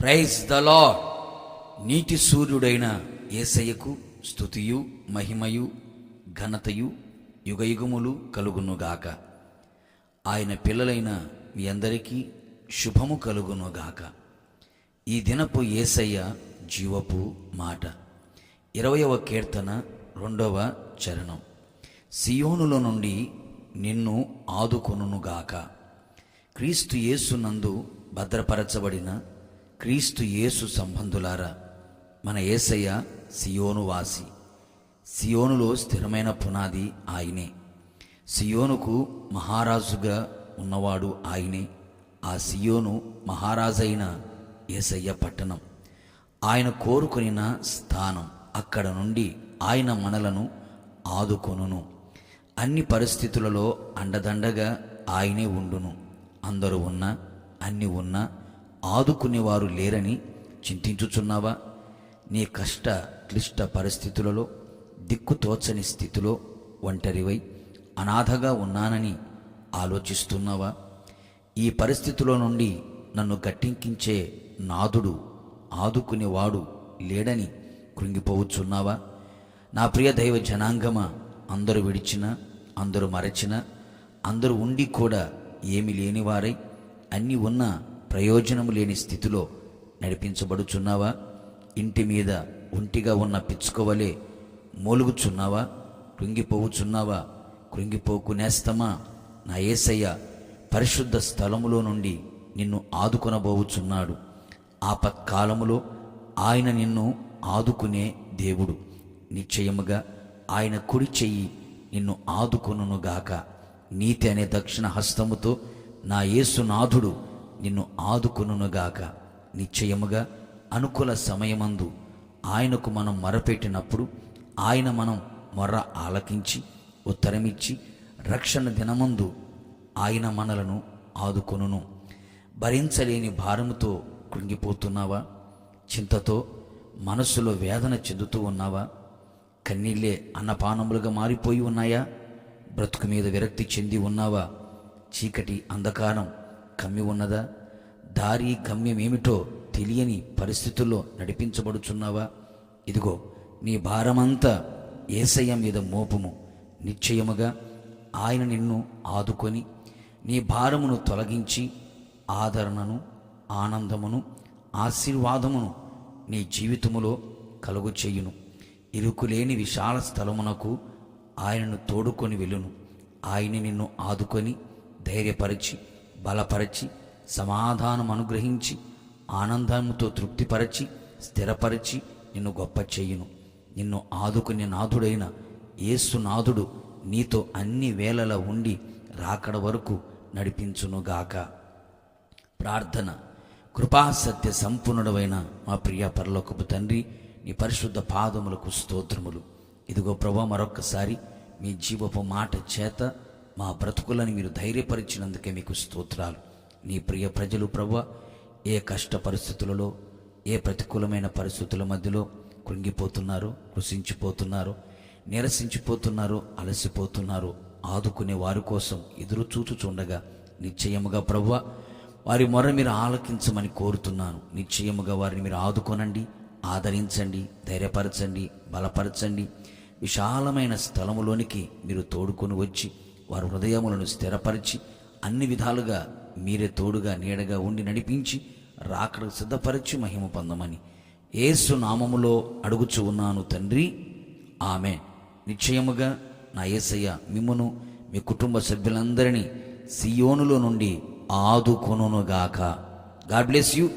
Praise the lord. నీతి సూర్యుడైన యేసయ్యకు స్తుతియు మహిమయు ఘనతయు యుగయుగములు కలుగునుగాక. ఆయన పిల్లలైన మీ అందరికీ శుభము కలుగునుగాక. ఈ దినపు యేసయ్య జీవపు మాట. 20వ కీర్తన 2వ చరణం. సియోనులో నుండి నిన్ను ఆదుకొనుగాక. క్రీస్తు యేసునందు భద్రపరచబడిన క్రీస్తు యేసు సంబంధులారా, మన యేసయ్య సియోను వాసి. సియోనులో స్థిరమైన పునాది ఆయనే. సియోనుకు మహారాజుగా ఉన్నవాడు ఆయనే. ఆ సియోను మహారాజైన యేసయ్య పట్టణం, ఆయన కోరుకొనిన స్థానం. అక్కడ నుండి ఆయన మనలను ఆదుకొనును. అన్ని పరిస్థితులలో అండదండగా ఆయనే ఉండును. అందరూ ఉన్నా అన్ని ఉన్నా ఆదుకునేవారు లేరని చింతించుచున్నావా? నీ కష్ట క్లిష్ట పరిస్థితులలో, దిక్కుతోచని స్థితిలో ఒంటరివై అనాథగా ఉన్నానని ఆలోచిస్తున్నావా? ఈ పరిస్థితిలో నుండి నన్ను గట్టెక్కించే నాథుడు, ఆదుకునేవాడు లేడని కృంగిపోవచ్చున్నావా? నా ప్రియ దైవ జనాంగమా, అందరూ విడిచినా, అందరూ మరచినా, అందరూ ఉండి కూడా ఏమి లేనివారై అన్నీ ఉన్న ప్రయోజనము లేని స్థితిలో నడిపించబడుచున్నావా? ఇంటి మీద ఒంటిగా ఉన్న పిచ్చుకోవలే మూలుగుచున్నావా? కృంగిపోవుచున్నావా? కృంగిపోకునేస్తమా, నా యేసయ్య పరిశుద్ధ స్థలములో నుండి నిన్ను ఆదుకొనబోవుచున్నాడు. ఆపత్కాలములో ఆయన నిన్ను ఆదుకునే దేవుడు. నిశ్చయముగా ఆయన కుడి చెయ్యి నిన్ను ఆదుకొనుగాక. నీతి అనే దక్షిణ హస్తముతో నా యేసునాథుడు నిన్ను ఆదుకొనుగాక. నిశ్చయముగా అనుకూల సమయమందు ఆయనకు మనం మొరపెట్టినప్పుడు ఆయన మనం మొర్ర ఆలకించి ఉత్తరమిచ్చి రక్షణ దినమందు ఆయన మనలను ఆదుకొనును. భరించలేని భారముతో కృంగిపోతున్నావా? చింతతో మనస్సులో వేదన చెందుతూ ఉన్నావా? కన్నీళ్ళే అన్నపానములుగా మారిపోయి ఉన్నాయా? బ్రతుకు మీద విరక్తి చెంది ఉన్నావా? చీకటి అంధకారం కమ్మి ఉన్నదా? దారి గమ్యమేమిటో తెలియని పరిస్థితుల్లో నడిపించబడుచున్నావా? ఇదిగో నీ భారమంతా యేసయ్య మీద మోపుము. నిశ్చయముగా ఆయన నిన్ను ఆదుకొని నీ భారమును తొలగించి ఆదరణను, ఆనందమును, ఆశీర్వాదమును నీ జీవితములో కలుగు చేయును. ఇరుకులేని విశాల స్థలమునకు ఆయనను తోడుకొని వెళ్ళును. ఆయన నిన్ను ఆదుకొని ధైర్యపరిచి బలపరచి సమాధానం అనుగ్రహించి ఆనందముతో తృప్తిపరచి స్థిరపరిచి నిన్ను గొప్ప చేయును. నిన్ను ఆదుకునే నాథుడైన యేసునాథుడు నీతో అన్ని వేళలా ఉండి రాకడ వరకు నడిపించునుగాక. ప్రార్థన. కృపాసత్య సంపూర్ణుడైన మా ప్రియ పరలోకపు తండ్రి, నీ పరిశుద్ధ పాదములకు స్తోత్రములు. ఇదిగో ప్రభువా, మరొక్కసారి మీ జీవపు మాట చేత మా బ్రతుకులను మీరు ధైర్యపరిచినందుకే మీకు స్తోత్రాలు. నీ ప్రియ ప్రజలు ప్రభువా, ఏ కష్ట పరిస్థితులలో, ఏ ప్రతికూలమైన పరిస్థితుల మధ్యలో కృంగిపోతున్నారో, కృషించిపోతున్నారో, నిరసించిపోతున్నారో, అలసిపోతున్నారో, ఆదుకునే వారి కోసం ఎదురు చూచుచుండగా నిశ్చయముగా ప్రభువా, వారి మొర మీరు ఆలకించమని కోరుతున్నాను. నిశ్చయముగా వారిని మీరు ఆదుకొనండి, ఆదరించండి, ధైర్యపరచండి, బలపరచండి. విశాలమైన స్థలములోనికి మీరు తోడుకొని వచ్చి వారి హృదయములను స్థిరపరిచి అన్ని విధాలుగా మీరే తోడుగా నీడగా ఉండి నడిపించి రాకడకు సిద్ధపరిచి మహిమ పొందమని యేసు నామములో అడుగుచు ఉన్నాను తండ్రి, ఆమేన్. నిశ్చయముగా నా యేసయ్య మిమ్మును మీ కుటుంబ సభ్యులందరినీ సియోనులో నుండి ఆదుకొనుగాక. God bless you.